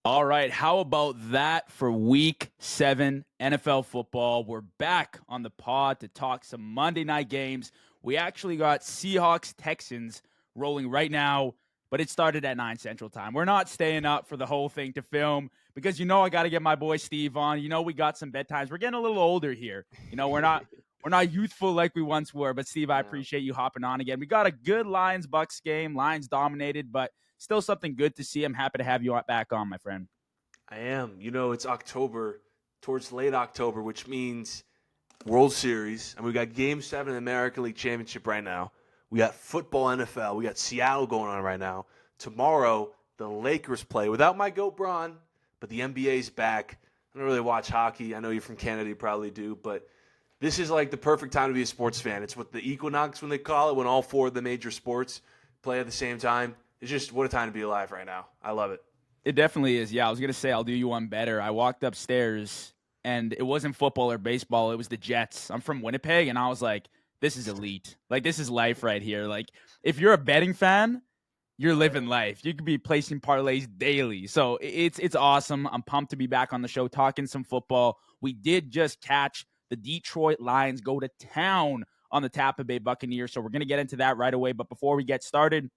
All right, how about that for week 7 NFL football? We're back on the pod to talk some Monday night games. We actually got Seahawks Texans rolling right now, but it started at 9 Central Time. We're not staying up for the whole thing to film because I got to get my boy Steve on. We got some bedtimes. We're getting a little older here. We're not youthful like we once were, but Steve, I No, appreciate you hopping on again. We got a good Lions Bucks game. Lions dominated, but still something good to see. I'm happy to have you back on, my friend. I am. It's October, towards late October, which means World Series, and we got Game 7 of the American League Championship right now. We got football NFL. We got Seattle going on right now. Tomorrow, the Lakers play without my GOAT Braun, but the NBA's back. I don't really watch hockey. I know you're from Canada, you probably do, but this is like the perfect time to be a sports fan. It's what the equinox, when they call it, when all four of the major sports play at the same time. It's just what a time to be alive right now. I love it. It definitely is. Yeah, I was going to say I'll do you one better. I walked upstairs and it wasn't football or baseball. It was the Jets. I'm from Winnipeg and I was like, this is elite. Like, this is life right here. Like, if you're a betting fan, you're Oh, yeah. living life. You could be placing parlays daily. So it's awesome. I'm pumped to be back on the show talking some football. We did just catch the Detroit Lions go to town on the Tampa Bay Buccaneers. So we're going to get into that right away. But before we get started,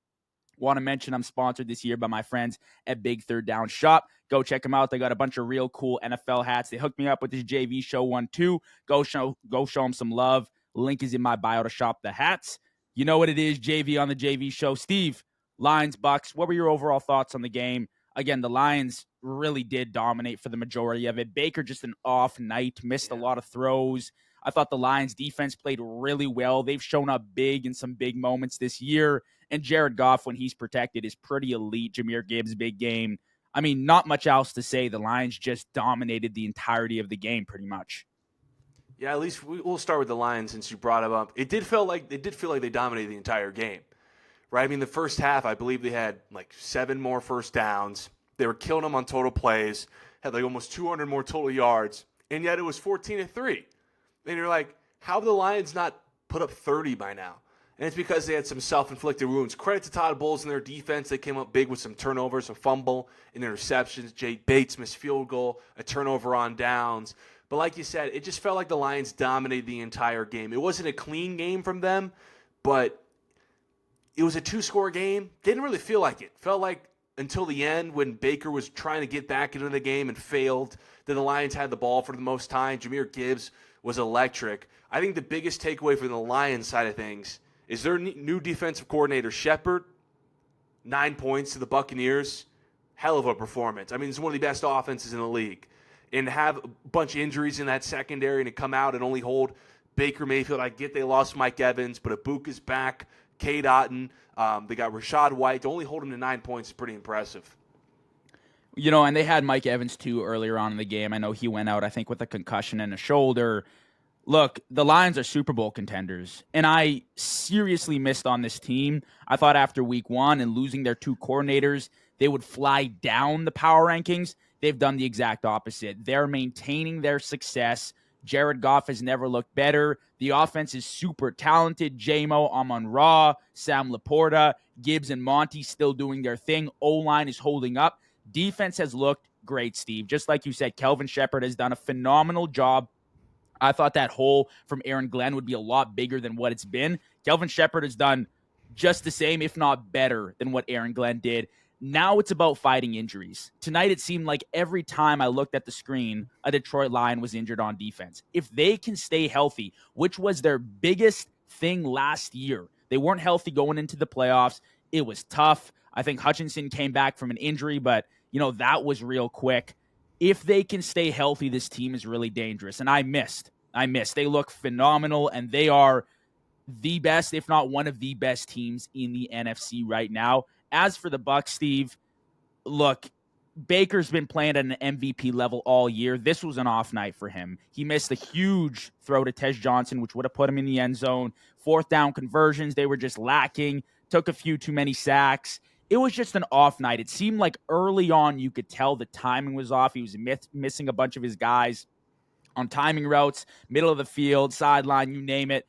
want to mention I'm sponsored this year by my friends at Big Third Down Shop. Go check them out. They got a bunch of real cool NFL hats. They hooked me up with this JV show one too. Go show them some love. Link is in my bio to shop the hats. You know what it is, JV on the JV show. Steve, Lions, Bucs. What were your overall thoughts on the game? Again, the Lions really did dominate for the majority of it. Baker just an off night, missed a Yeah. lot of throws. I thought the Lions defense played really well. They've shown up big in some big moments this year. And Jared Goff, when he's protected, is pretty elite. Jameer Gibbs, big game. I mean, not much else to say. The Lions just dominated the entirety of the game, pretty much. Yeah, at least we'll start with the Lions since you brought them up. It did feel like they dominated the entire game, right? I mean, the first half, I believe they had like 7 more first downs. They were killing them on total plays. Had like almost 200 more total yards, and yet it was 14-3. And you're like, how have the Lions not put up 30 by now? And it's because they had some self-inflicted wounds. Credit to Todd Bowles and their defense. They came up big with some turnovers, a fumble, and interceptions. Jay Bates missed field goal, a turnover on downs. But like you said, it just felt like the Lions dominated the entire game. It wasn't a clean game from them, but it was a 2-score game. Didn't really feel like it. Felt like until the end when Baker was trying to get back into the game and failed, that the Lions had the ball for the most time. Jameer Gibbs was electric. I think the biggest takeaway from the Lions side of things is their new defensive coordinator, Shepard. 9 points to the Buccaneers. Hell of a performance. I mean, it's one of the best offenses in the league. And to have a bunch of injuries in that secondary and to come out and only hold Baker Mayfield. I get they lost Mike Evans, but Ibuka's back. Cade Otton. They got Rashad White. To only hold him to 9 points is pretty impressive. And they had Mike Evans too earlier on in the game. I know he went out, I think, with a concussion and a shoulder. Look, the Lions are Super Bowl contenders, and I seriously missed on this team. I thought after week 1 and losing their 2 coordinators, they would fly down the power rankings. They've done the exact opposite. They're maintaining their success. Jared Goff has never looked better. The offense is super talented. J-Mo, Amon-Ra, Sam Laporta, Gibbs, and Monty still doing their thing. O-line is holding up. Defense has looked great, Steve. Just like you said, Kelvin Shepard has done a phenomenal job. I thought that hole from Aaron Glenn would be a lot bigger than what it's been. Kelvin Shepard has done just the same, if not better, than what Aaron Glenn did. Now it's about fighting injuries. Tonight, it seemed like every time I looked at the screen, a Detroit Lion was injured on defense. If they can stay healthy, which was their biggest thing last year, they weren't healthy going into the playoffs. It was tough. I think Hutchinson came back from an injury, but, that was real quick. If they can stay healthy, this team is really dangerous. And I missed. They look phenomenal, and they are the best, if not one of the best teams in the NFC right now. As for the Bucs, Steve, look, Baker's been playing at an MVP level all year. This was an off night for him. He missed a huge throw to Tej Johnson, which would have put him in the end zone. 4th down conversions, they were just lacking. Took a few too many sacks. It was just an off night. It seemed like early on you could tell the timing was off. He was missing a bunch of his guys on timing routes, middle of the field, sideline, you name it.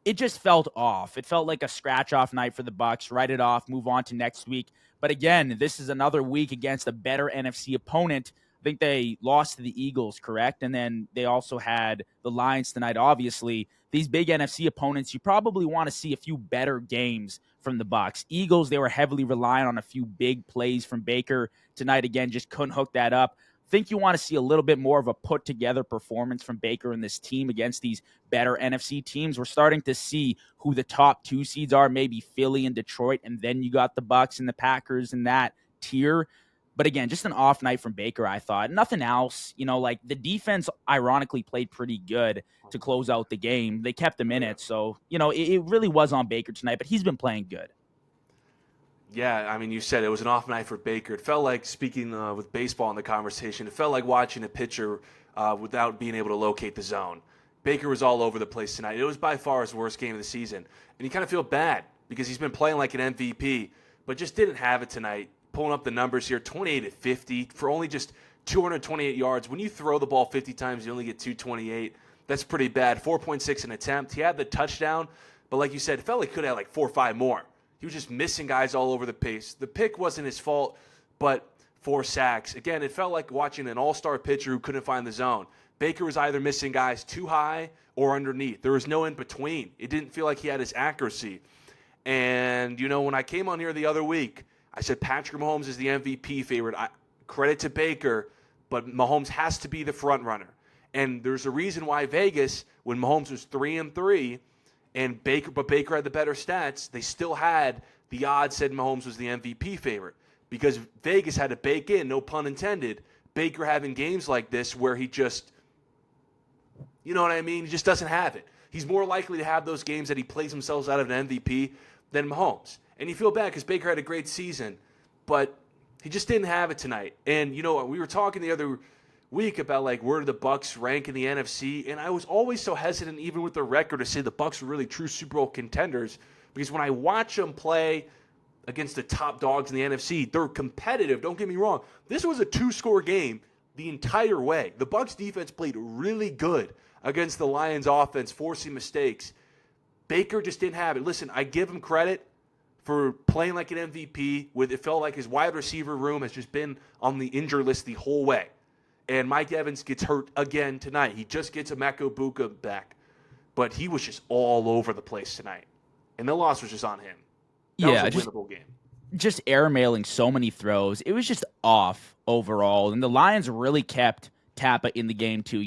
It just felt off. It felt like a scratch-off night for the Bucs. Write it off, move on to next week. But again, this is another week against a better NFC opponent. I think they lost to the Eagles, correct? And then they also had the Lions tonight. Obviously, these big NFC opponents, you probably want to see a few better games from the Bucs. Eagles, they were heavily reliant on a few big plays from Baker tonight. Again, just couldn't hook that up. I think you want to see a little bit more of a put together performance from Baker and this team against these better NFC teams. We're starting to see who the top 2 seeds are, maybe Philly and Detroit, and then you got the Bucs and the Packers in that tier. But again, just an off night from Baker, I thought. Nothing else. Like the defense ironically played pretty good to close out the game. They kept them in it. So, it really was on Baker tonight, but he's been playing good. Yeah, I mean, you said it was an off night for Baker. It felt like, speaking with baseball in the conversation, it felt like watching a pitcher without being able to locate the zone. Baker was all over the place tonight. It was by far his worst game of the season. And you kind of feel bad because he's been playing like an MVP, but just didn't have it tonight. Pulling up the numbers here, 28-50 for only just 228 yards. When you throw the ball 50 times, you only get 228. That's pretty bad. 4.6 an attempt. He had the touchdown, but like you said, it felt like he could have had like 4 or 5 more. He was just missing guys all over the pace. The pick wasn't his fault, but 4 sacks. Again, it felt like watching an all-star pitcher who couldn't find the zone. Baker was either missing guys too high or underneath. There was no in between. It didn't feel like he had his accuracy. And, when I came on here the other week, I said Patrick Mahomes is the MVP favorite. Credit to Baker, but Mahomes has to be the front runner. And there's a reason why Vegas, when Mahomes was 3-3, but Baker had the better stats, they still had the odds said Mahomes was the MVP favorite because Vegas had to bake in, no pun intended, Baker having games like this where he just, you know what I mean? He just doesn't have it. He's more likely to have those games that he plays himself out of an MVP than Mahomes. And you feel bad because Baker had a great season, but he just didn't have it tonight. And, we were talking the other week about, where do the Bucs rank in the NFC, and I was always so hesitant, even with the record, to say the Bucs were really true Super Bowl contenders because when I watch them play against the top dogs in the NFC, they're competitive. Don't get me wrong. This was a 2-score game the entire way. The Bucs defense played really good against the Lions offense, forcing mistakes. Baker just didn't have it. Listen, I give him credit for playing like an MVP. It felt like his wide receiver room has just been on the injured list the whole way. And Mike Evans gets hurt again tonight. He just gets a Buka back. But he was just all over the place tonight. And the loss was just on him. That was a winnable game. Just airmailing so many throws. It was just off overall. And the Lions really kept Tampa in the game too.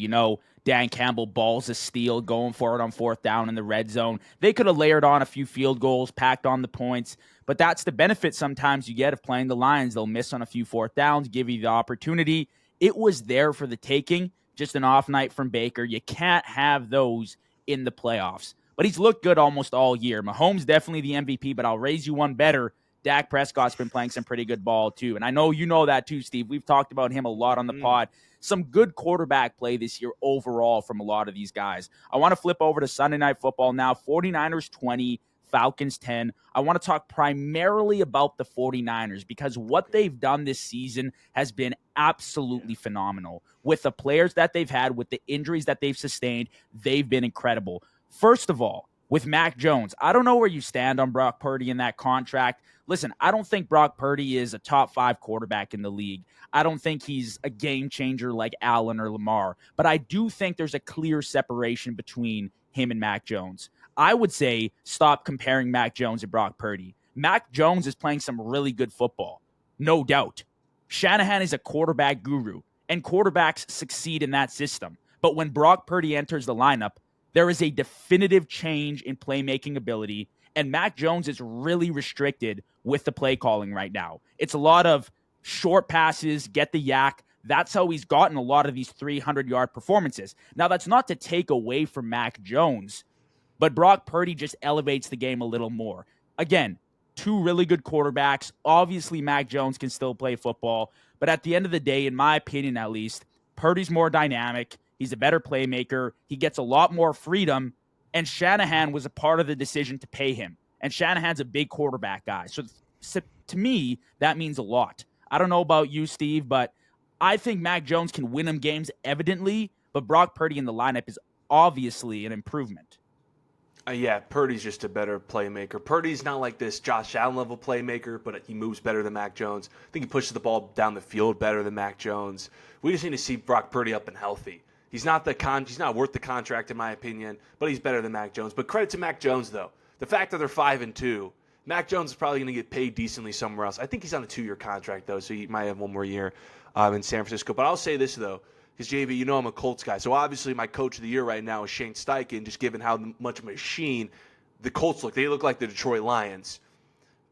Dan Campbell balls a steal, going for it on 4th down in the red zone. They could have layered on a few field goals, packed on the points, but that's the benefit sometimes you get of playing the Lions. They'll miss on a few 4th downs, give you the opportunity. It was there for the taking, just an off night from Baker. You can't have those in the playoffs. But he's looked good almost all year. Mahomes definitely the MVP, but I'll raise you one better. Dak Prescott's been playing some pretty good ball too. And I know you know that too, Steve. We've talked about him a lot on the pod. Some good quarterback play this year overall from a lot of these guys. I want to flip over to Sunday Night Football now. 49ers 20, Falcons 10. I want to talk primarily about the 49ers because what they've done this season has been absolutely phenomenal. With the players that they've had, with the injuries that they've sustained, they've been incredible. First of all, with Mac Jones, I don't know where you stand on Brock Purdy in that contract. Listen, I don't think Brock Purdy is a top 5 quarterback in the league. I don't think he's a game changer like Allen or Lamar, but I do think there's a clear separation between him and Mac Jones. I would say stop comparing Mac Jones and Brock Purdy. Mac Jones is playing some really good football, no doubt. Shanahan is a quarterback guru, and quarterbacks succeed in that system. But when Brock Purdy enters the lineup, there is a definitive change in playmaking ability, and Mac Jones is really restricted with the play calling right now. It's a lot of short passes, get the yak. That's how he's gotten a lot of these 300-yard performances. Now, that's not to take away from Mac Jones, but Brock Purdy just elevates the game a little more. Again, 2 really good quarterbacks. Obviously, Mac Jones can still play football, but at the end of the day, in my opinion at least, Purdy's more dynamic. He's a better playmaker. He gets a lot more freedom, and Shanahan was a part of the decision to pay him. And Shanahan's a big quarterback guy. So to me, that means a lot. I don't know about you, Steve, but I think Mac Jones can win him games evidently, but Brock Purdy in the lineup is obviously an improvement. Yeah, Purdy's just a better playmaker. Purdy's not like this Josh Allen level playmaker, but he moves better than Mac Jones. I think he pushes the ball down the field better than Mac Jones. We just need to see Brock Purdy up and healthy. He's not worth the contract in my opinion, but he's better than Mac Jones. But credit to Mac Jones though. The fact that they're 5-2, Mac Jones is probably going to get paid decently somewhere else. I think he's on a 2-year contract though, so he might have one more year in San Francisco. But I'll say this though. Because, JV, you know I'm a Colts guy. So, obviously, my coach of the year right now is Shane Steichen, just given how much of a machine the Colts look. They look like the Detroit Lions.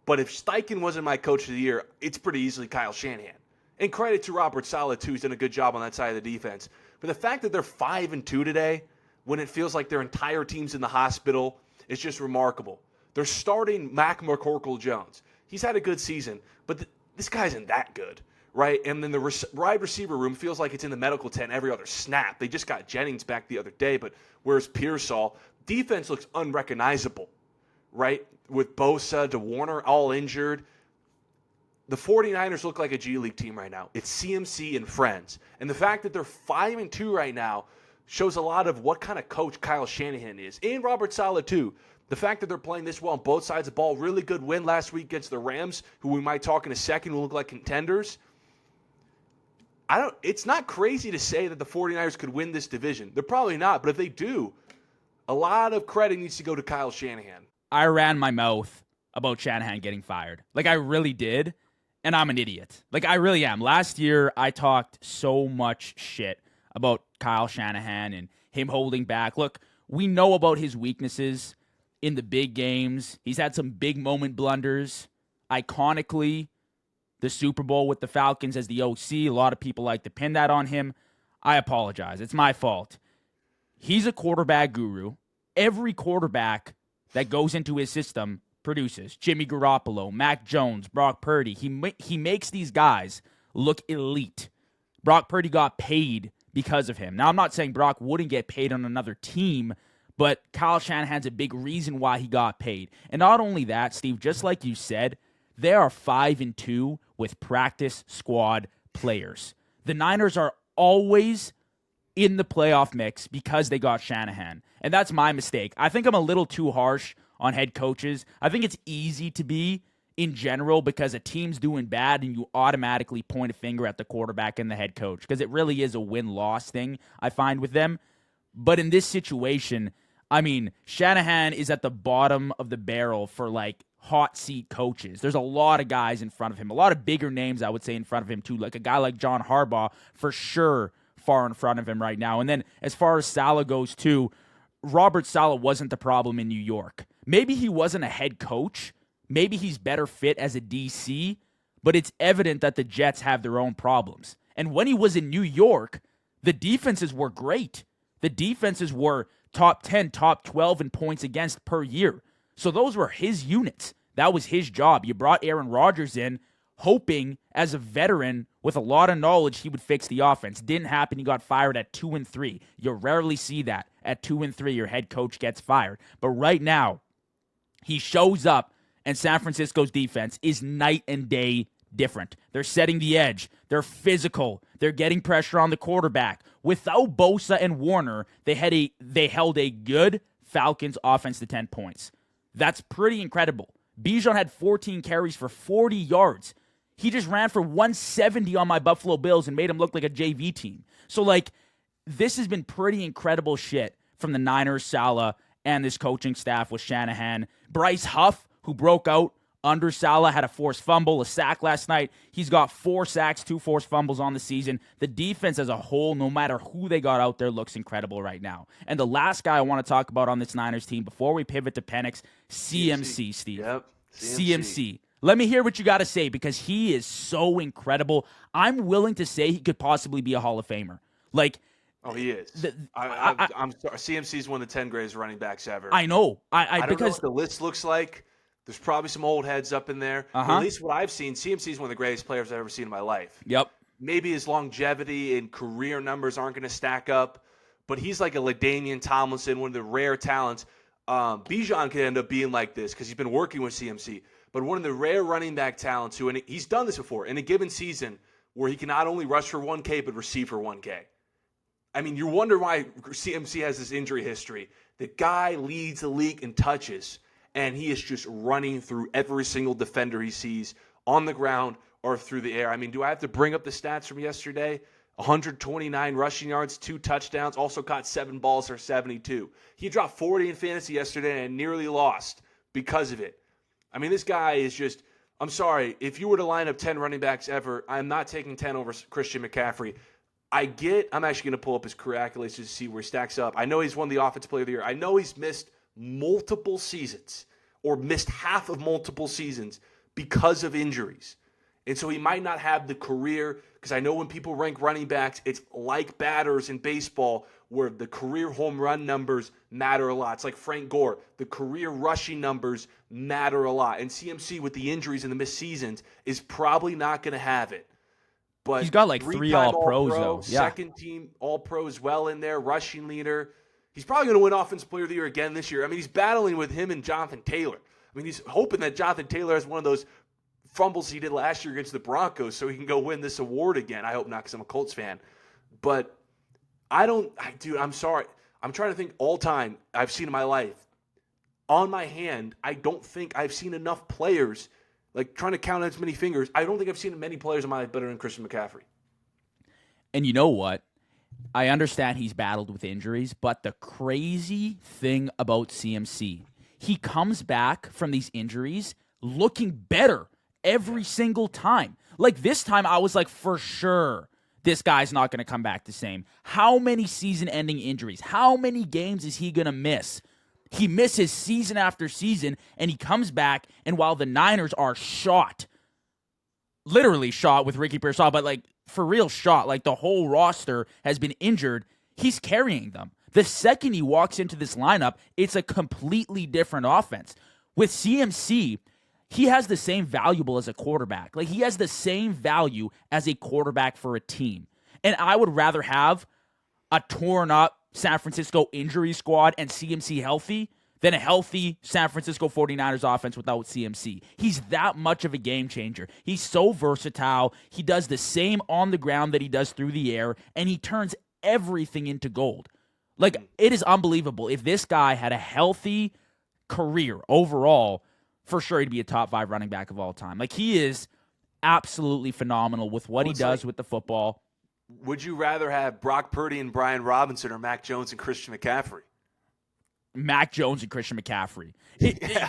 But if Steichen wasn't my coach of the year, it's pretty easily Kyle Shanahan. And credit to Robert Saleh, too. He's done a good job on that side of the defense. But the fact that they're 5-2 today, when it feels like their entire team's in the hospital, is just remarkable. They're starting Mac McCorkle-Jones. He's had a good season, but this guy isn't that good. Right, and then the wide receiver room feels like it's in the medical tent every other snap. They just got Jennings back the other day, but where's Pearsall? Defense looks unrecognizable, right? With Bosa, DeWarner all injured. The 49ers look like a G League team right now. It's CMC and friends. And the fact that they're 5-2 right now shows a lot of what kind of coach Kyle Shanahan is. And Robert Saleh, too. The fact that they're playing this well on both sides of the ball, really good win last week against the Rams, who we might talk in a second, will look like contenders. It's not crazy to say that the 49ers could win this division. They're probably not, but if they do, a lot of credit needs to go to Kyle Shanahan. I ran my mouth about Shanahan getting fired. Like, I really did, and I'm an idiot. Like, I really am. Last year, I talked so much shit about Kyle Shanahan and him holding back. Look, we know about his weaknesses in the big games. He's had some big moment blunders. Iconically, the Super Bowl with the Falcons as the OC. A lot of people like to pin that on him. I apologize. It's my fault. He's a quarterback guru. Every quarterback that goes into his system produces. Jimmy Garoppolo, Mac Jones, Brock Purdy. He makes these guys look elite. Brock Purdy got paid because of him. Now, I'm not saying Brock wouldn't get paid on another team, but Kyle Shanahan's a big reason why he got paid. And not only that, Steve, just like you said, they are 5-2 with practice squad players. The Niners are always in the playoff mix because they got Shanahan. And that's my mistake. I think I'm a little too harsh on head coaches. I think it's easy to be in general because a team's doing bad and you automatically point a finger at the quarterback and the head coach because it really is a win-loss thing I find with them. But in this situation, I mean, Shanahan is at the bottom of the barrel for like hot seat coaches. There's a lot of guys in front of him, a lot of bigger names, I would say, in front of him too. Like a guy like John Harbaugh, for sure, far in front of him right now. And then as far as Saleh goes too, Robert Saleh wasn't the problem in New York. Maybe he wasn't a head coach. Maybe he's better fit as a DC, but it's evident that the Jets have their own problems. And when he was in New York, the defenses were great. The defenses were top 10, top 12 in points against per year. So those were his units. That was his job. You brought Aaron Rodgers in, hoping as a veteran with a lot of knowledge he would fix the offense. Didn't happen. He got fired at 2-3. You rarely see that. At 2-3, your head coach gets fired. But right now, he shows up, and San Francisco's defense is night and day different. They're setting the edge. They're physical. They're getting pressure on the quarterback. Without Bosa and Warner, they held a good Falcons offense to 10 points. That's pretty incredible. Bijan had 14 carries for 40 yards. He just ran for 170 on my Buffalo Bills and made him look like a JV team. So, like, this has been pretty incredible shit from the Niners, Saleh, and this coaching staff with Shanahan. Bryce Huff, who broke out under Saleh, had a forced fumble, a sack last night. He's got 4 sacks, 2 forced fumbles on the season. The defense as a whole, no matter who they got out there, looks incredible right now. And the last guy I want to talk about on this Niners team before we pivot to Penix, CMC, Steve. Yep, CMC. Let me hear what you got to say because he is so incredible. I'm willing to say he could possibly be a Hall of Famer. Like, oh, he is. I'm sorry. CMC is one of the 10 greatest running backs ever. I know. I don't know what the list looks like. There's probably some old heads up in there. At least what I've seen, CMC is one of the greatest players I've ever seen in my life. Yep. Maybe his longevity and career numbers aren't going to stack up, but he's like a LaDainian Tomlinson, one of the rare talents. Bijan could end up being like this because he's been working with CMC, but one of the rare running back talents who, and he's done this before, in a given season where he can not only rush for 1K but receive for 1K. I mean, you wonder why CMC has this injury history. The guy leads the league in touches, and he is just running through every single defender he sees on the ground or through the air. I mean, do I have to bring up the stats from yesterday? 129 rushing yards, 2 touchdowns, also caught 7 balls for 72. He dropped 40 in fantasy yesterday and nearly lost because of it. I mean, this guy is just, I'm sorry, if you were to line up 10 running backs ever, I'm not taking 10 over Christian McCaffrey. I'm actually going to pull up his career accolades to see where he stacks up. I know he's won the Offensive Player of the Year. I know he's missed multiple seasons or missed half of multiple seasons because of injuries. And so he might not have the career, because I know when people rank running backs, it's like batters in baseball where the career home run numbers matter a lot. It's like Frank Gore. The career rushing numbers matter a lot. And CMC, with the injuries and the missed seasons, is probably not going to have it. But he's got like 3 All-Pros, though. Yeah. Second team All-Pro as well in there, rushing leader. He's probably going to win Offensive Player of the Year again this year. I mean, he's battling with him and Jonathan Taylor. I mean, he's hoping that Jonathan Taylor has one of those fumbles he did last year against the Broncos so he can go win this award again. I hope not, because I'm a Colts fan. But I'm sorry. I'm trying to think all time I've seen in my life. On my hand, I don't think I've seen enough players, like trying to count as many fingers, I don't think I've seen many players in my life better than Christian McCaffrey. And you know what? I understand he's battled with injuries, but the crazy thing about CMC, he comes back from these injuries looking better every single time. Like this time, I was like, for sure, this guy's not going to come back the same. How many season-ending injuries? How many games is he going to miss? He misses season after season, and he comes back, and while the Niners are shot, literally shot with Ricky Pearsall, but like for real shot, like the whole roster has been injured, he's carrying them. The second he walks into this lineup, it's a completely different offense. With CMC, he has the same valuable as a quarterback. Like, he has the same value as a quarterback for a team. And I would rather have a torn-up San Francisco injury squad and CMC healthy than a healthy San Francisco 49ers offense without CMC. He's that much of a game changer. He's so versatile. He does the same on the ground that he does through the air, and he turns everything into gold. Like, it is unbelievable. If this guy had a healthy career overall, for sure he'd be a top 5 running back of all time. Like, he is absolutely phenomenal with what he does with the football. Would you rather have Brock Purdy and Brian Robinson or Mac Jones and Christian McCaffrey? Mac Jones and Christian McCaffrey.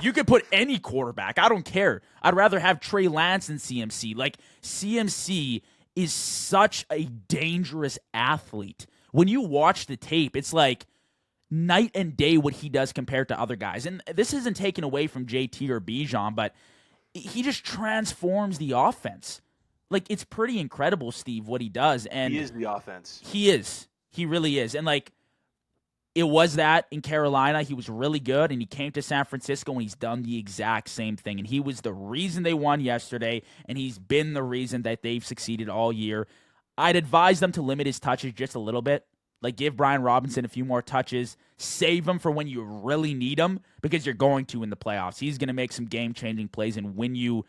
You could put any quarterback. I don't care. I'd rather have Trey Lance than CMC. Like, CMC is such a dangerous athlete. When you watch the tape, it's like night and day what he does compared to other guys. And this isn't taken away from JT or Bijan, but he just transforms the offense. Like, it's pretty incredible, Steve, what he does. And he is the offense. He is. He really is. And, like, it was that in Carolina. He was really good, and he came to San Francisco, and he's done the exact same thing. And he was the reason they won yesterday, and he's been the reason that they've succeeded all year. I'd advise them to limit his touches just a little bit. Like, give Brian Robinson a few more touches. Save him for when you really need him, because you're going to in the playoffs. He's going to make some game-changing plays and win you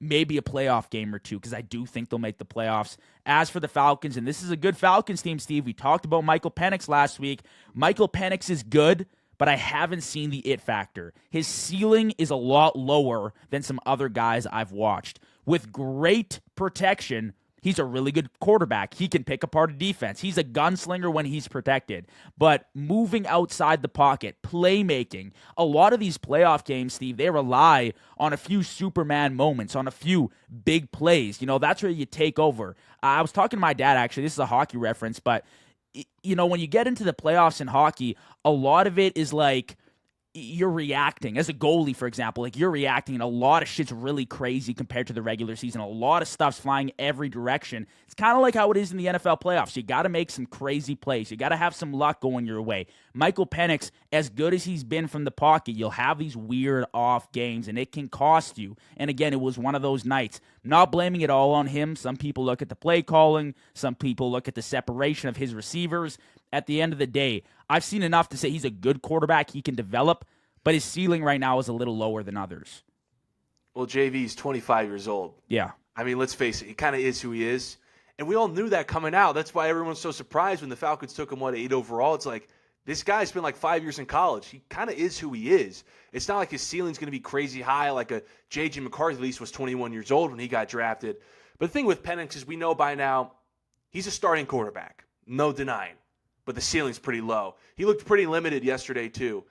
maybe a playoff game or two, because I do think they'll make the playoffs. As for the Falcons, and this is a good Falcons team, Steve. We talked about Michael Penix last week. Michael Penix is good, but I haven't seen the it factor. His ceiling is a lot lower than some other guys I've watched. With great protection, he's a really good quarterback. He can pick apart a defense. He's a gunslinger when he's protected. But moving outside the pocket, playmaking, a lot of these playoff games, Steve, they rely on a few Superman moments, on a few big plays. You know, that's where you take over. I was talking to my dad, actually. This is a hockey reference, but, you know, when you get into the playoffs in hockey, a lot of it is like you're reacting. As a goalie, for example, like, you're reacting, and a lot of shit's really crazy compared to the regular season. A lot of stuff's flying every direction. It's kind of like how it is in the NFL playoffs. You got to make some crazy plays. You got to have some luck going your way. Michael Penix, as good as he's been from the pocket, you'll have these weird off games, and it can cost you. And again, it was one of those nights. Not blaming it all on him. Some people look at the play calling. Some people look at the separation of his receivers. At the end of the day, I've seen enough to say he's a good quarterback. He can develop, but his ceiling right now is a little lower than others. Well, JV's 25 years old. Yeah. I mean, let's face it. He kind of is who he is. And we all knew that coming out. That's why everyone's so surprised when the Falcons took him, 8 overall. It's like, this guy's been like 5 years in college. He kind of is who he is. It's not like his ceiling's going to be crazy high like a J.J. McCarthy at least was 21 years old when he got drafted. But the thing with Penix is we know by now he's a starting quarterback. No denying. But the ceiling's pretty low. He looked pretty limited yesterday too.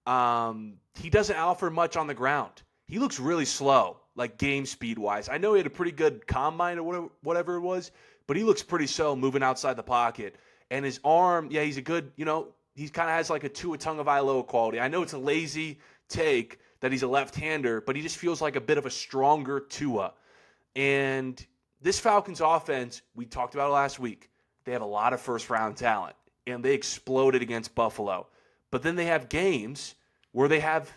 He doesn't offer much on the ground. He looks really slow, like game speed-wise. I know he had a pretty good combine or whatever it was, but he looks pretty slow moving outside the pocket. And his arm, yeah, he's a good, he kind of has like a Tua Tagovailoa quality. I know it's a lazy take that he's a left-hander, but he just feels like a bit of a stronger Tua. And this Falcons offense, we talked about it last week, they have a lot of first-round talent, and they exploded against Buffalo. But then they have games where they have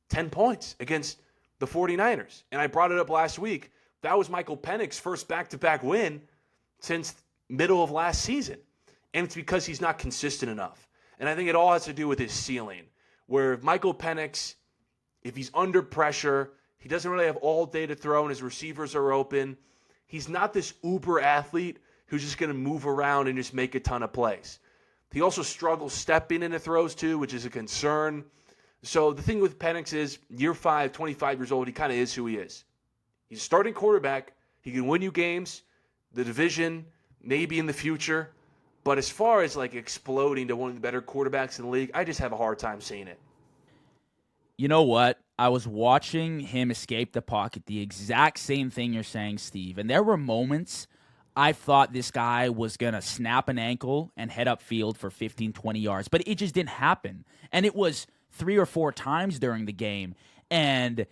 10 points against the 49ers. And I brought it up last week. That was Michael Penix's first back-to-back win since middle of last season. And it's because he's not consistent enough. And I think it all has to do with his ceiling, where Michael Penix, if he's under pressure, he doesn't really have all day to throw and his receivers are open. He's not this uber athlete who's just going to move around and just make a ton of plays. He also struggles stepping into throws too, which is a concern. So the thing with Penix is, year 5, 25 years old, he kind of is who he is. He's a starting quarterback. He can win you games, the division, maybe in the future. But as far as like exploding to one of the better quarterbacks in the league, I just have a hard time seeing it. You know what? I was watching him escape the pocket, the exact same thing you're saying, Steve. And there were moments I thought this guy was going to snap an ankle and head upfield for 15, 20 yards. But it just didn't happen. And it was 3 or 4 times during the game. And,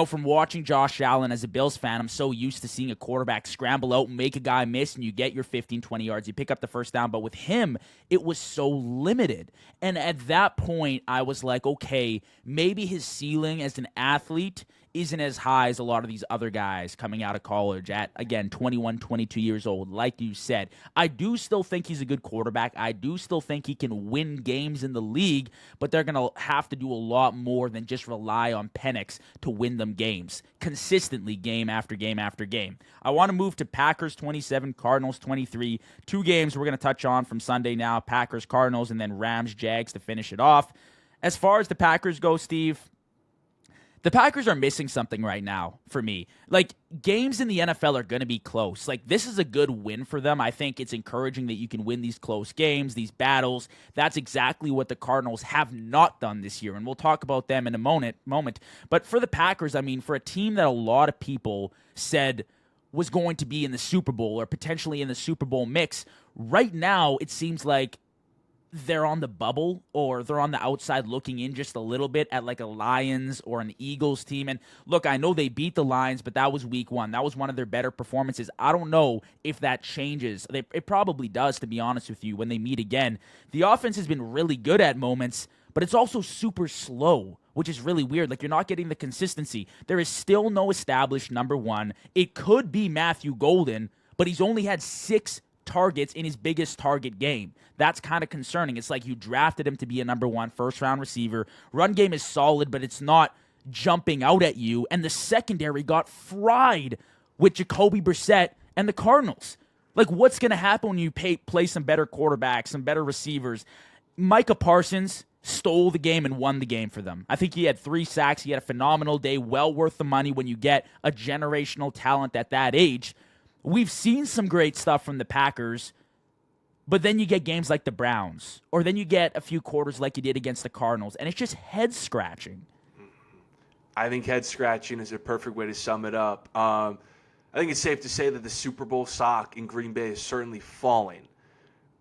from watching Josh Allen as a Bills fan, I'm so used to seeing a quarterback scramble out and make a guy miss, and you get your 15, 20 yards. You pick up the first down. But with him, it was so limited. And at that point, I was like, okay, maybe his ceiling as an athlete isn't as high as a lot of these other guys coming out of college at, again, 21, 22 years old. Like you said, I do still think he's a good quarterback. I do still think he can win games in the league, but they're going to have to do a lot more than just rely on Penix to win them games consistently, game after game after game. I want to move to Packers 27, Cardinals 23. 2 games we're going to touch on from Sunday now, Packers, Cardinals, and then Rams, Jags to finish it off. As far as the Packers go, Steve, the Packers are missing something right now for me. Like, games in the NFL are going to be close. Like, this is a good win for them. I think it's encouraging that you can win these close games, these battles. That's exactly what the Cardinals have not done this year, and we'll talk about them in a moment. But for the Packers, I mean, for a team that a lot of people said was going to be in the Super Bowl or potentially in the Super Bowl mix, right now it seems like they're on the bubble or they're on the outside looking in just a little bit at like a Lions or an Eagles team. And look, I know they beat the Lions, but that was week 1. That was one of their better performances. I don't know if that changes. It probably does, to be honest with you, when they meet again. The offense has been really good at moments, but it's also super slow, which is really weird. Like, you're not getting the consistency. There is still no established number 1. It could be Matthew Golden, but he's only had 6 targets in his biggest target game. That's kind of concerning. It's like you drafted him to be a number 1 first-round receiver. Run game is solid, but it's not jumping out at you. And the secondary got fried with Jacoby Brissett and the Cardinals. Like, what's going to happen when you play some better quarterbacks, some better receivers? Micah Parsons stole the game and won the game for them. I think he had 3 sacks. He had a phenomenal day, well worth the money when you get a generational talent at that age. We've seen some great stuff from the Packers, but then you get games like the Browns, or then you get a few quarters like you did against the Cardinals, and it's just head-scratching. I think head-scratching is a perfect way to sum it up. I think it's safe to say that the Super Bowl stock in Green Bay is certainly falling,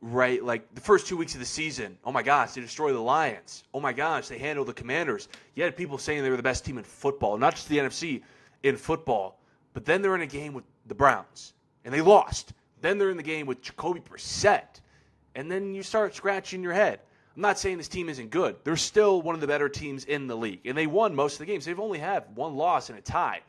right? Like, the first 2 weeks of the season, oh my gosh, they destroyed the Lions. Oh my gosh, they handled the Commanders. You had people saying they were the best team in football, not just the NFC, in football. But then they're in a game with the Browns, and they lost. Then they're in the game with Jacoby Brissett, and then you start scratching your head. I'm not saying this team isn't good. They're still one of the better teams in the league, and they won most of the games. They've only had 1 loss and a tie.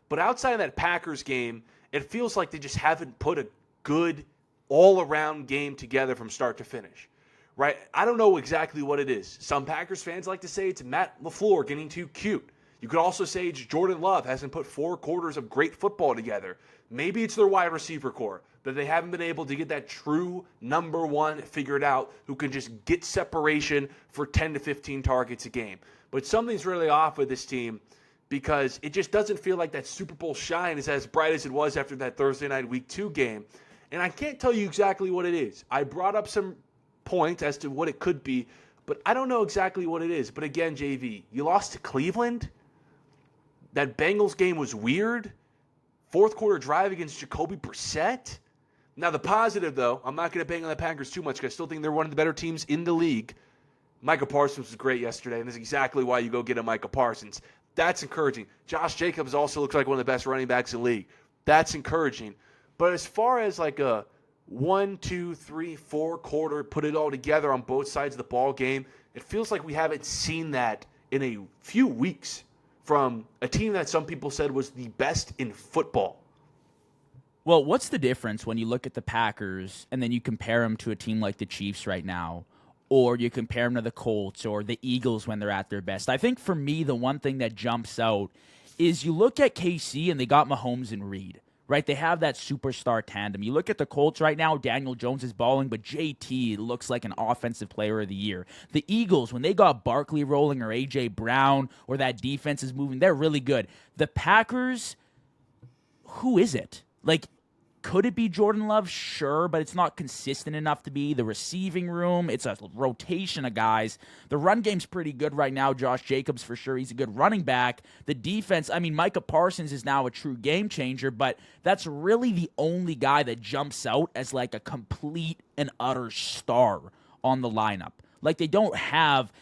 But outside of that Packers game, it feels like they just haven't put a good all-around game together from start to finish, right? I don't know exactly what it is. Some Packers fans like to say it's Matt LaFleur getting too cute. You could also say Jordan Love hasn't put 4 quarters of great football together. Maybe it's their wide receiver core. that they haven't been able to get that true number one figured out who can just get separation for 10 to 15 targets a game. But something's really off with this team because it just doesn't feel like that Super Bowl shine is as bright as it was after that Thursday night Week 2 game. And I can't tell you exactly what it is. I brought up some points as to what it could be, but I don't know exactly what it is. But again, JV, you lost to Cleveland. That Bengals game was weird. Fourth quarter drive against Jacoby Brissett. Now, the positive, though, I'm not going to bang on the Packers too much because I still think they're one of the better teams in the league. Micah Parsons was great yesterday, and that's exactly why you go get a Micah Parsons. That's encouraging. Josh Jacobs also looks like one of the best running backs in the league. That's encouraging. But as far as like a 1, 2, 3, 4 quarter, put it all together on both sides of the ball game, it feels like we haven't seen that in a few weeks from a team that some people said was the best in football. Well, what's the difference when you look at the Packers and then you compare them to a team like the Chiefs right now, or you compare them to the Colts or the Eagles when they're at their best? I think for me, the one thing that jumps out is you look at KC and they got Mahomes and Reed, right? They have that superstar tandem. You look at the Colts right now, Daniel Jones is balling, but JT looks like an offensive player of the year. The Eagles, when they got Barkley rolling or A.J. Brown or that defense is moving, they're really good. The Packers, who is it? Like, could it be Jordan Love? Sure, but it's not consistent enough to be. The receiving room, it's a rotation of guys. The run game's pretty good right now. Josh Jacobs, for sure, he's a good running back. The defense, I mean, Micah Parsons is now a true game changer, but that's really the only guy that jumps out as like a complete and utter star on the lineup. Like, they don't have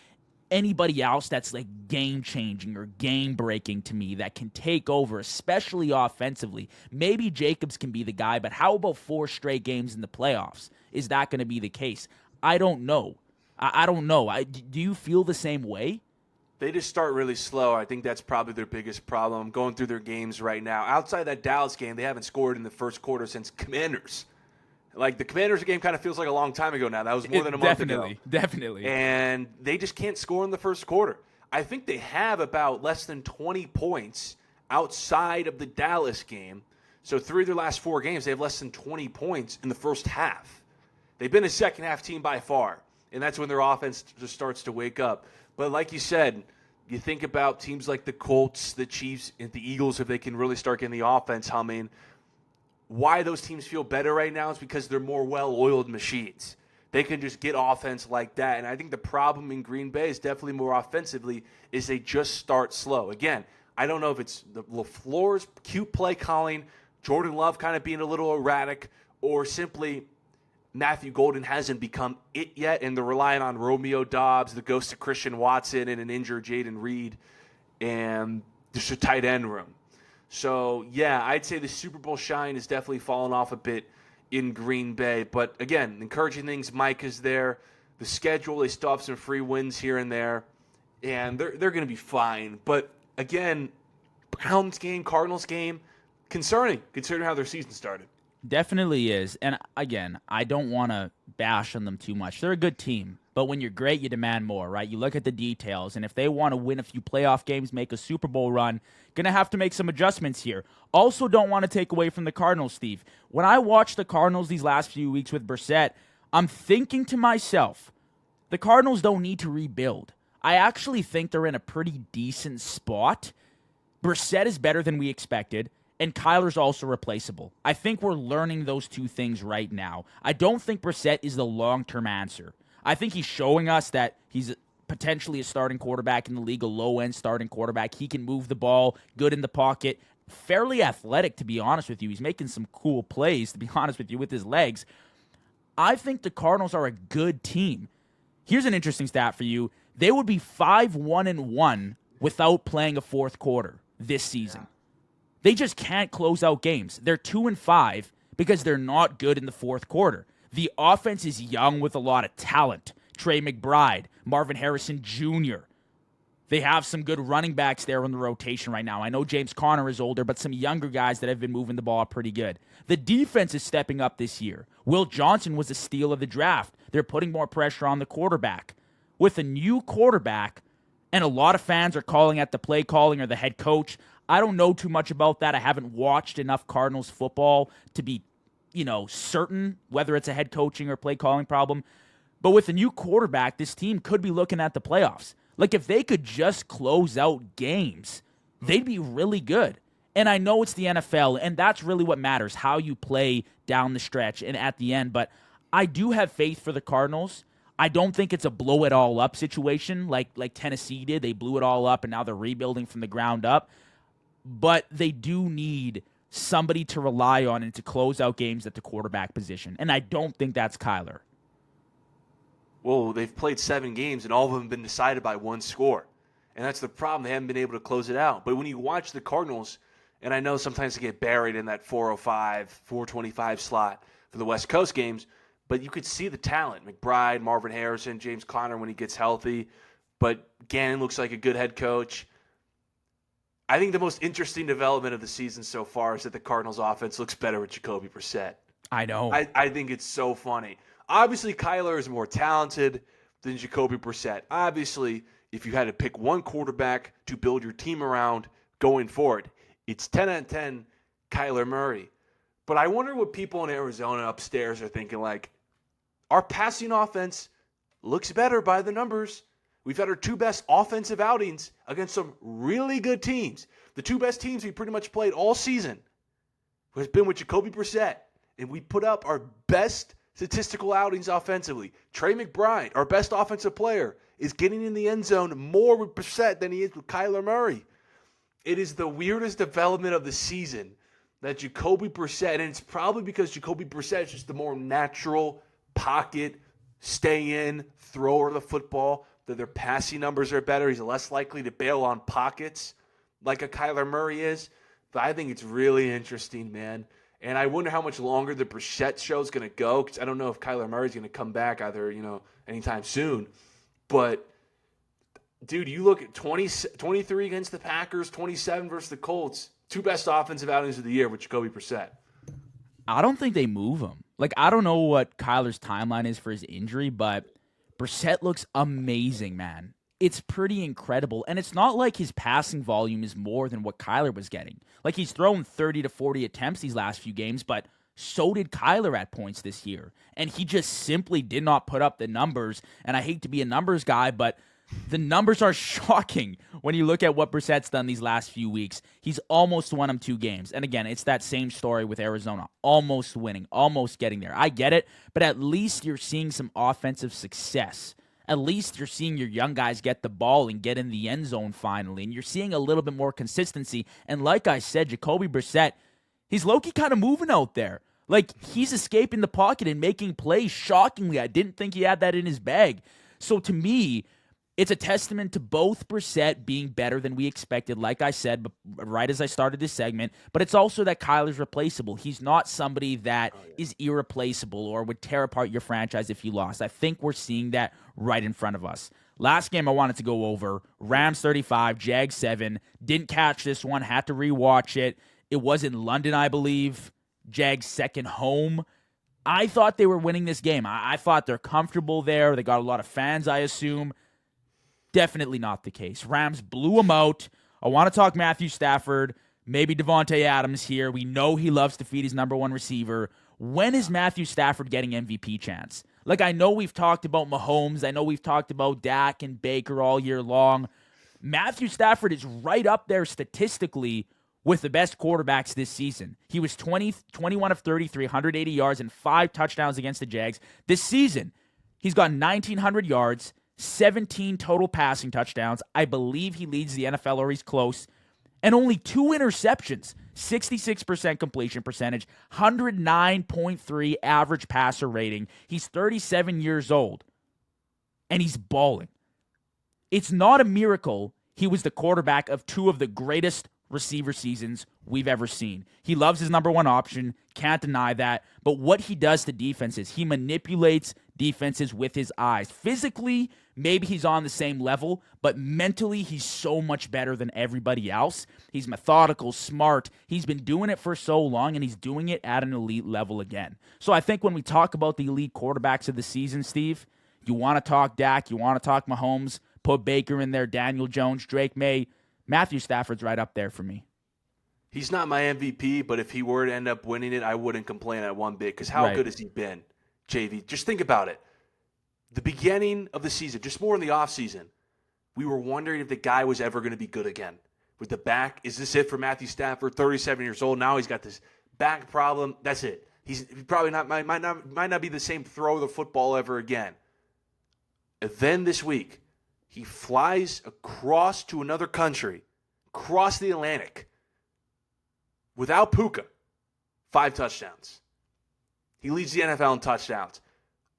anybody else that's like game-changing or game-breaking to me that can take over, especially offensively. Maybe Jacobs can be the guy, but how about 4 straight games in the playoffs? Is that going to be the case? I don't know. I don't know. Do you feel the same way? They just start really slow. I think that's probably their biggest problem. I'm going through their games right now. Outside that Dallas game, they haven't scored in the first quarter since Commanders. Like, the Commanders game kind of feels like a long time ago now. That was more than a month ago. Definitely. And they just can't score in the first quarter. I think they have about less than 20 points outside of the Dallas game. So 3 of their last 4 games, they have less than 20 points in the first half. They've been a second-half team by far, and that's when their offense just starts to wake up. But like you said, you think about teams like the Colts, the Chiefs, and the Eagles, if they can really start getting the offense humming. Why those teams feel better right now is because they're more well-oiled machines. They can just get offense like that. And I think the problem in Green Bay is definitely more offensively is they just start slow. Again, I don't know if it's the LaFleur's cute play calling, Jordan Love kind of being a little erratic, or simply Matthew Golden hasn't become it yet, and they're relying on Romeo Doubs, the ghost of Christian Watson, and an injured Jaden Reed, and just a tight end room. So, yeah, I'd say the Super Bowl shine has definitely fallen off a bit in Green Bay. But, again, encouraging things, Mike is there. The schedule, they still have some free wins here and there. And they're going to be fine. But, again, Browns game, Cardinals game, concerning considering how their season started. Definitely is. And, again, I don't want to bash on them too much. They're a good team. But when you're great, you demand more, right? You look at the details, and if they want to win a few playoff games, make a Super Bowl run, going to have to make some adjustments here. Also don't want to take away from the Cardinals, Steve. When I watched the Cardinals these last few weeks with Brissett, I'm thinking to myself, the Cardinals don't need to rebuild. I actually think they're in a pretty decent spot. Brissett is better than we expected, and Kyler's also replaceable. I think we're learning those two things right now. I don't think Brissett is the long-term answer. I think he's showing us that he's potentially a starting quarterback in the league, a low-end starting quarterback. He can move the ball, good in the pocket, fairly athletic, to be honest with you. He's making some cool plays, to be honest with you, with his legs. I think the Cardinals are a good team. Here's an interesting stat for you. They would be 5-1-1 without playing a fourth quarter this season. They just can't close out games. They're 2-5 because they're not good in the fourth quarter. The offense is young with a lot of talent. Trey McBride, Marvin Harrison Jr. They have some good running backs there in the rotation right now. I know James Conner is older, but some younger guys that have been moving the ball pretty good. The defense is stepping up this year. Will Johnson was a steal of the draft. They're putting more pressure on the quarterback. With a new quarterback, and a lot of fans are calling at the play calling or the head coach, I don't know too much about that. I haven't watched enough Cardinals football to be certain whether it's a head coaching or play calling problem. But with a new quarterback, this team could be looking at the playoffs. Like, if they could just close out games, they'd be really good. And I know it's the NFL, and that's really what matters, how you play down the stretch and at the end. But I do have faith for the Cardinals. I don't think it's a blow it all up situation like Tennessee did. They blew it all up, and now they're rebuilding from the ground up. But they do need somebody to rely on and to close out games at the quarterback position. And I don't think that's Kyler. Well, they've played 7 games, and all of them have been decided by one score. And that's the problem. They haven't been able to close it out. But when you watch the Cardinals, and I know sometimes they get buried in that 405, 425 slot for the West Coast games, but you could see the talent. McBride, Marvin Harrison, James Conner when he gets healthy. But Gannon looks like a good head coach. I think the most interesting development of the season so far is that the Cardinals offense looks better with Jacoby Brissett. I know. I think it's so funny. Obviously, Kyler is more talented than Jacoby Brissett. Obviously, if you had to pick one quarterback to build your team around going forward, it's 10 out of 10 Kyler Murray. But I wonder what people in Arizona upstairs are thinking, like, our passing offense looks better by the numbers. We've had our 2 best offensive outings against some really good teams. The 2 best teams we pretty much played all season has been with Jacoby Brissett. And we put up our best statistical outings offensively. Trey McBride, our best offensive player, is getting in the end zone more with Brissett than he is with Kyler Murray. It is the weirdest development of the season that Jacoby Brissett, and it's probably because Jacoby Brissett is just the more natural pocket, stay in, thrower of the football, that their passing numbers are better. He's less likely to bail on pockets like a Kyler Murray is. But I think it's really interesting, man. And I wonder how much longer the Brissett show is going to go, because I don't know if Kyler Murray's going to come back either, anytime soon. But, dude, you look at 23 against the Packers, 27 versus the Colts. 2 best offensive outings of the year with Jacoby Brissett. I don't think they move him. Like, I don't know what Kyler's timeline is for his injury, but Brissett looks amazing, man. It's pretty incredible. And it's not like his passing volume is more than what Kyler was getting. Like, he's thrown 30 to 40 attempts these last few games, but so did Kyler at points this year. And he just simply did not put up the numbers. And I hate to be a numbers guy, but the numbers are shocking when you look at what Brissett's done these last few weeks. He's almost won him 2 games. And again, it's that same story with Arizona. Almost winning, almost getting there. I get it, but at least you're seeing some offensive success. At least you're seeing your young guys get the ball and get in the end zone finally. And you're seeing a little bit more consistency. And like I said, Jacoby Brissett, he's low-key kind of moving out there. Like, he's escaping the pocket and making plays. Shockingly, I didn't think he had that in his bag. So to me, it's a testament to both Brissett being better than we expected, like I said, right as I started this segment, but it's also that Kyler's replaceable. He's not somebody that is irreplaceable or would tear apart your franchise if you lost. I think we're seeing that right in front of us. Last game I wanted to go over, Rams 35, Jags 7. Didn't catch this one, had to rewatch it. It was in London, I believe. Jags' second home. I thought they were winning this game. I thought they're comfortable there. They got a lot of fans, I assume. Definitely not the case. Rams blew him out. I want to talk Matthew Stafford, maybe Devontae Adams here. We know he loves to feed his number 1 receiver. When is Matthew Stafford getting MVP chance? Like, I know we've talked about Mahomes. I know we've talked about Dak and Baker all year long. Matthew Stafford is right up there statistically with the best quarterbacks this season. He was 21 of 33, 180 yards, and 5 touchdowns against the Jags. This season, he's got 1,900 yards, 17 total passing touchdowns. I believe he leads the NFL, or he's close. And only 2 interceptions. 66% completion percentage. 109.3 average passer rating. He's 37 years old. And he's balling. It's not a miracle he was the quarterback of 2 of the greatest receiver seasons we've ever seen. He loves his number 1 option. Can't deny that. But what he does to defenses, he manipulates defenses with his eyes. Physically, maybe he's on the same level, but mentally, he's so much better than everybody else. He's methodical, smart. He's been doing it for so long, and he's doing it at an elite level again. So I think when we talk about the elite quarterbacks of the season, Steve, you want to talk Dak, you want to talk Mahomes, put Baker in there, Daniel Jones, Drake May. Matthew Stafford's right up there for me. He's not my MVP, but if he were to end up winning it, I wouldn't complain at one bit because how Right. good has he been, JV? Just think about it. The beginning of the season, just more in the offseason, we were wondering if the guy was ever going to be good again. With the back, is this it for Matthew Stafford, 37 years old? Now he's got this back problem. That's it. He's probably might not be the same throw of the football ever again. And then this week, he flies across to another country, across the Atlantic, without Puka, 5 touchdowns. He leads the NFL in touchdowns.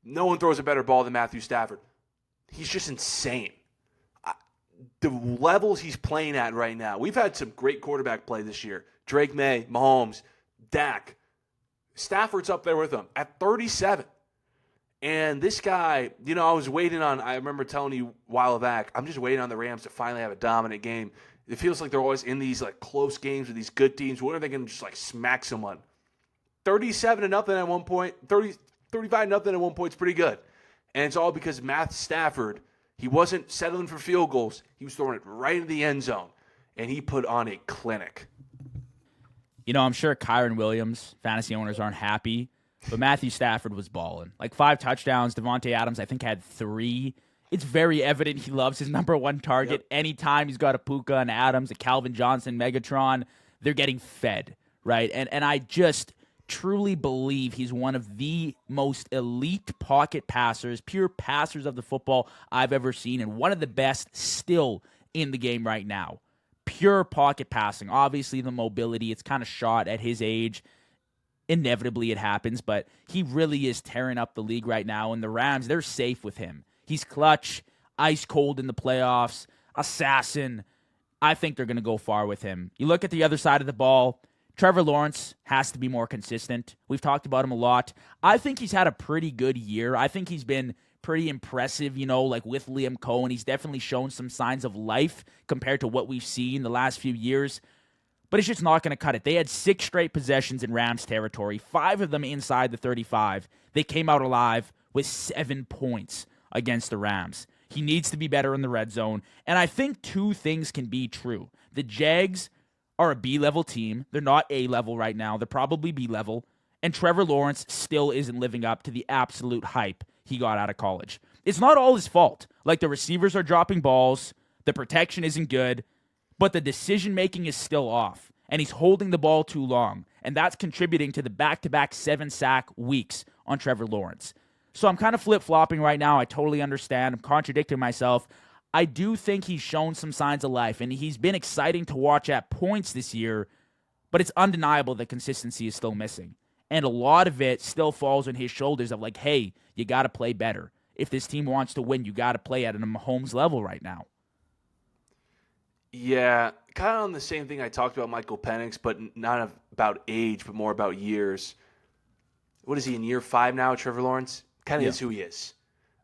No one throws a better ball than Matthew Stafford. He's just insane. The levels he's playing at right now. We've had some great quarterback play this year. Drake May, Mahomes, Dak. Stafford's up there with him at 37. And this guy, I remember telling you a while back, I'm just waiting on the Rams to finally have a dominant game. It feels like they're always in these like close games with these good teams. When are they going to just like smack someone? 37-0 at one point, 35-0 at one point is pretty good. And it's all because Matt Stafford, he wasn't settling for field goals. He was throwing it right into the end zone. And he put on a clinic. I'm sure Kyron Williams, fantasy owners aren't happy, but Matthew Stafford was balling. Like 5 touchdowns. Devontae Adams, I think, had 3. It's very evident he loves his number one target. Yep. Anytime he's got a Puka and Adams, a Calvin Johnson, Megatron, they're getting fed, right? And I just truly believe he's one of the most elite pocket passers, pure passers of the football I've ever seen, and one of the best still in the game right now. Pure pocket passing. Obviously, the mobility, it's kind of shot at his age. Inevitably, it happens, but he really is tearing up the league right now, and the Rams, they're safe with him. He's clutch, ice cold in the playoffs, assassin. I think they're going to go far with him. You look at the other side of the ball, Trevor Lawrence has to be more consistent. We've talked about him a lot. I think he's had a pretty good year. I think he's been pretty impressive, like with Liam Cohen. He's definitely shown some signs of life compared to what we've seen the last few years. But it's just not going to cut it. They had 6 straight possessions in Rams territory, 5 of them inside the 35. They came out alive with 7 points against the Rams. He needs to be better in the red zone. And I think 2 things can be true. The Jags are a B-level team. They're not A-level right now. They're probably B-level. And Trevor Lawrence still isn't living up to the absolute hype he got out of college. It's not all his fault. Like, the receivers are dropping balls. The protection isn't good. But the decision-making is still off. And he's holding the ball too long. And that's contributing to the back-to-back 7-sack weeks on Trevor Lawrence. So I'm kind of flip-flopping right now. I totally understand. I'm contradicting myself. I do think he's shown some signs of life, and he's been exciting to watch at points this year, but it's undeniable that consistency is still missing. And a lot of it still falls on his shoulders of like, hey, you got to play better. If this team wants to win, you got to play at a Mahomes level right now. Yeah, kind of on the same thing I talked about Michael Penix, but not about age, but more about years. What is he, in year 5 now, Trevor Lawrence? Kind of is who he is.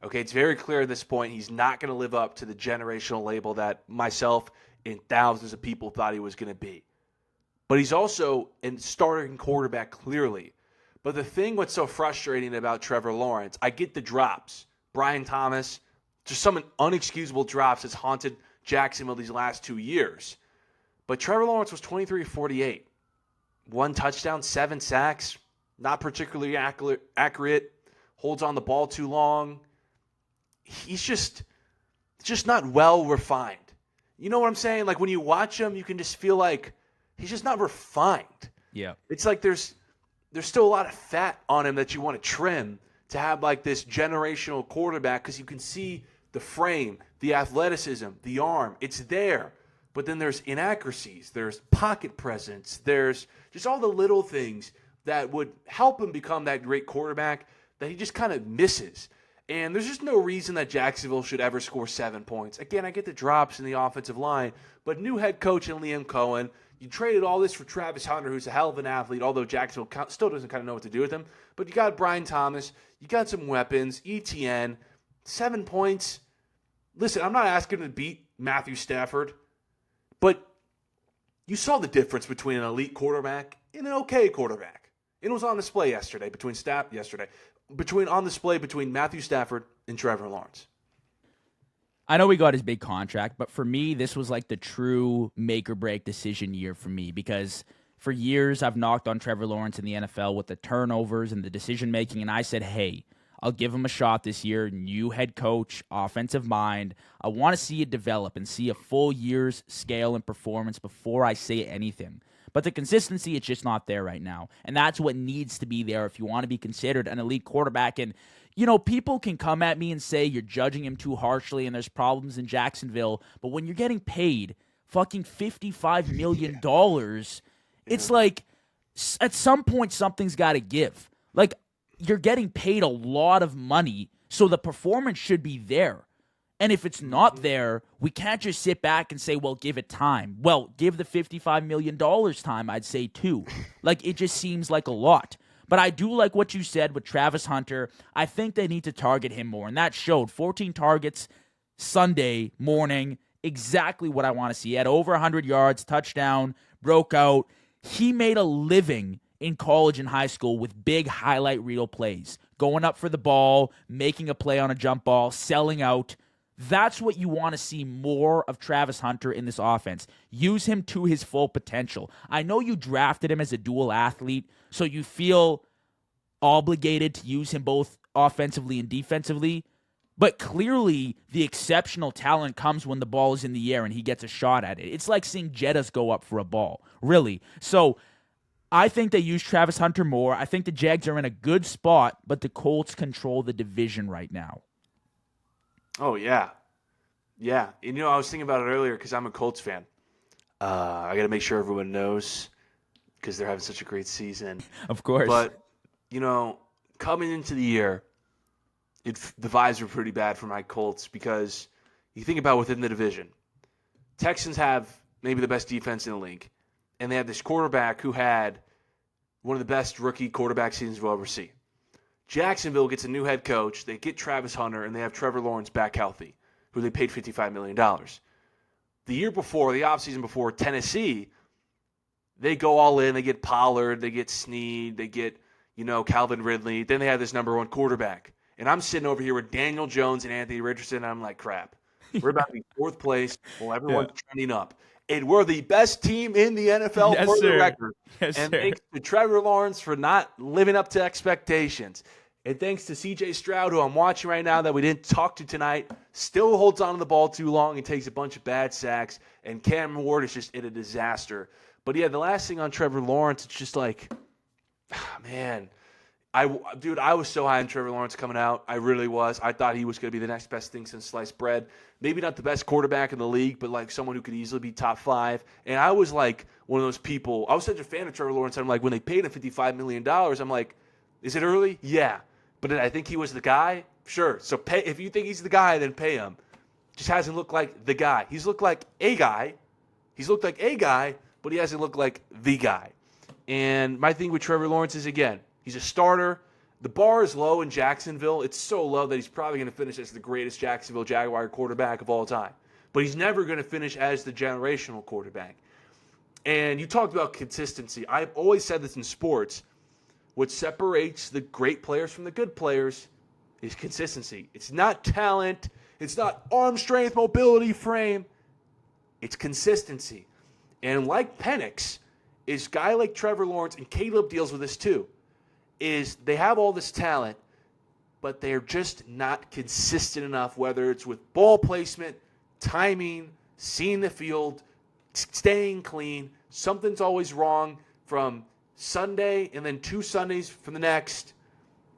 Okay, it's very clear at this point he's not going to live up to the generational label that myself and thousands of people thought he was going to be. But he's also a starting quarterback, clearly. But the thing what's so frustrating about Trevor Lawrence, I get the drops. Brian Thomas, just some unexcusable drops that's haunted Jacksonville these last 2 years. But Trevor Lawrence was 23-48. 1 touchdown, 7 sacks, not particularly accurate, holds on the ball too long. He's just not well refined. You know what I'm saying? Like, when you watch him, you can just feel like he's just not refined. Yeah. It's like there's still a lot of fat on him that you want to trim to have like this generational quarterback, because you can see the frame, the athleticism, the arm. It's there. But then there's inaccuracies. There's pocket presence. There's just all the little things that would help him become that great quarterback that he just kind of misses. And there's just no reason that Jacksonville should ever score 7 points. Again, I get the drops in the offensive line, but new head coach in Liam Cohen, you traded all this for Travis Hunter, who's a hell of an athlete, although Jacksonville still doesn't kind of know what to do with him. But you got Brian Thomas, you got some weapons, ETN, 7 points. Listen, I'm not asking him to beat Matthew Stafford, but you saw the difference between an elite quarterback and an okay quarterback. It was on display yesterday between Matthew Stafford and Trevor Lawrence. I know we got his big contract, but for me, this was like the true make or break decision year for me, because For years, I've knocked on Trevor Lawrence in the NFL with the turnovers and the decision-making, and I said, hey, I'll give him a shot this year. New head coach, offensive mind. I want to see it develop and see a full year's scale and performance before I say anything. But the consistency, it's just not there right now. And that's what needs to be there if you want to be considered an elite quarterback. And, people can come at me and say you're judging him too harshly and there's problems in Jacksonville. But when you're getting paid fucking $55 million, it's like at some point something's got to give. Like, you're getting paid a lot of money, so the performance should be there. And if it's not there, we can't just sit back and say, well, give it time. Well, give the $55 million time, I'd say, too. Like, it just seems like a lot. But I do like what you said with Travis Hunter. I think they need to target him more, and that showed 14 targets Sunday morning, exactly what I want to see. He had over 100 yards, touchdown, broke out. He made a living in college and high school with big highlight reel plays, going up for the ball, making a play on a jump ball, selling out. That's what you want to see more of Travis Hunter in this offense. Use him to his full potential. I know you drafted him as a dual athlete, so you feel obligated to use him both offensively and defensively, but clearly the exceptional talent comes when the ball is in the air and he gets a shot at it. It's like seeing Jettas go up for a ball, really. So I think they use Travis Hunter more. I think the Jags are in a good spot, but the Colts control the division right now. Oh, yeah. Yeah. And, I was thinking about it earlier because I'm a Colts fan. I got to make sure everyone knows because they're having such a great season. Of course. But, coming into the year, the vibes were pretty bad for my Colts because you think about within the division. Texans have maybe the best defense in the league. And they have this quarterback who had one of the best rookie quarterback seasons we'll ever see. Jacksonville gets a new head coach. They get Travis Hunter, and they have Trevor Lawrence back healthy, who they paid $55 million. The year before, the offseason before, Tennessee, they go all in. They get Pollard. They get Snead. They get, Calvin Ridley. Then they have this number one quarterback. And I'm sitting over here with Daniel Jones and Anthony Richardson, and I'm like, crap. We're about to be fourth place while everyone's trending up. And we're the best team in the NFL for the record. Yes, and sir. thanks to Trevor Lawrence for not living up to expectations. And thanks to C.J. Stroud, who I'm watching right now that we didn't talk to tonight, still holds on to the ball too long and takes a bunch of bad sacks. And Cam Ward is just in a disaster. But, yeah, the last thing on Trevor Lawrence, it's just like, man. I was so high on Trevor Lawrence coming out. I really was. I thought he was going to be the next best thing since sliced bread. Maybe not the best quarterback in the league, but like someone who could easily be top 5. And I was like one of those people. I was such a fan of Trevor Lawrence. I'm like, when they paid him $55 million, I'm like, is it early? Yeah. But I think he was the guy? Sure. So if you think he's the guy, then pay him. Just hasn't looked like the guy. He's looked like a guy. But he hasn't looked like the guy. And my thing with Trevor Lawrence is, again, he's a starter. The bar is low in Jacksonville. It's so low that he's probably going to finish as the greatest Jacksonville Jaguar quarterback of all time. But he's never going to finish as the generational quarterback. And you talked about consistency. I've always said this in sports. What separates the great players from the good players is consistency. It's not talent. It's not arm strength, mobility, frame. It's consistency. And like Penix, is a guy like Trevor Lawrence, and Caleb deals with this too, is they have all this talent, but they're just not consistent enough, whether it's with ball placement, timing, seeing the field, staying clean. Something's always wrong from Sunday and then 2 Sundays from the next.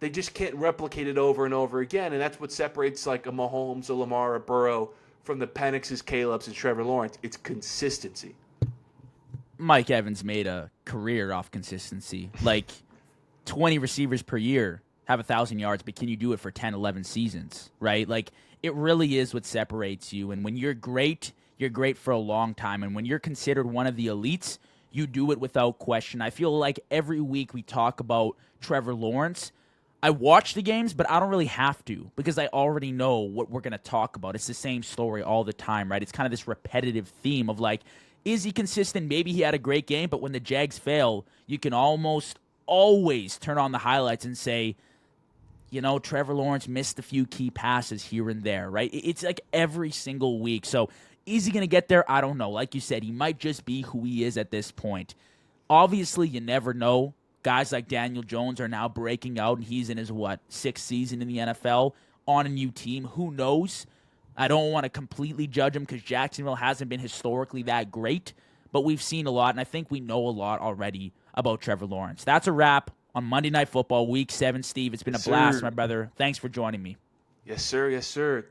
They just can't replicate it over and over again, and that's what separates like a Mahomes, a Lamar, a Burrow from the Penixes, Caleb's, and Trevor Lawrence. It's consistency. Mike Evans made a career off consistency. Like 20 receivers per year have 1,000 yards, but can you do it for 10, 11 seasons, right? Like it really is what separates you. And when you're great for a long time. And when you're considered one of the elites, you do it without question. I feel like every week we talk about Trevor Lawrence. I watch the games, but I don't really have to because I already know what we're going to talk about. It's the same story all the time, right? It's kind of this repetitive theme of like, is he consistent? Maybe he had a great game, but when the Jags fail, you can almost always turn on the highlights and say, Trevor Lawrence missed a few key passes here and there, right? It's like every single week. So is he going to get there? I don't know. Like you said, he might just be who he is at this point. Obviously, you never know. Guys like Daniel Jones are now breaking out, and he's in his, sixth season in the NFL on a new team. Who knows? I don't want to completely judge him because Jacksonville hasn't been historically that great, but we've seen a lot, and I think we know a lot already about Trevor Lawrence. That's a wrap on Monday Night Football, Week 7. Steve, it's been a blast, my brother. Thanks for joining me. Yes, sir. Yes, sir.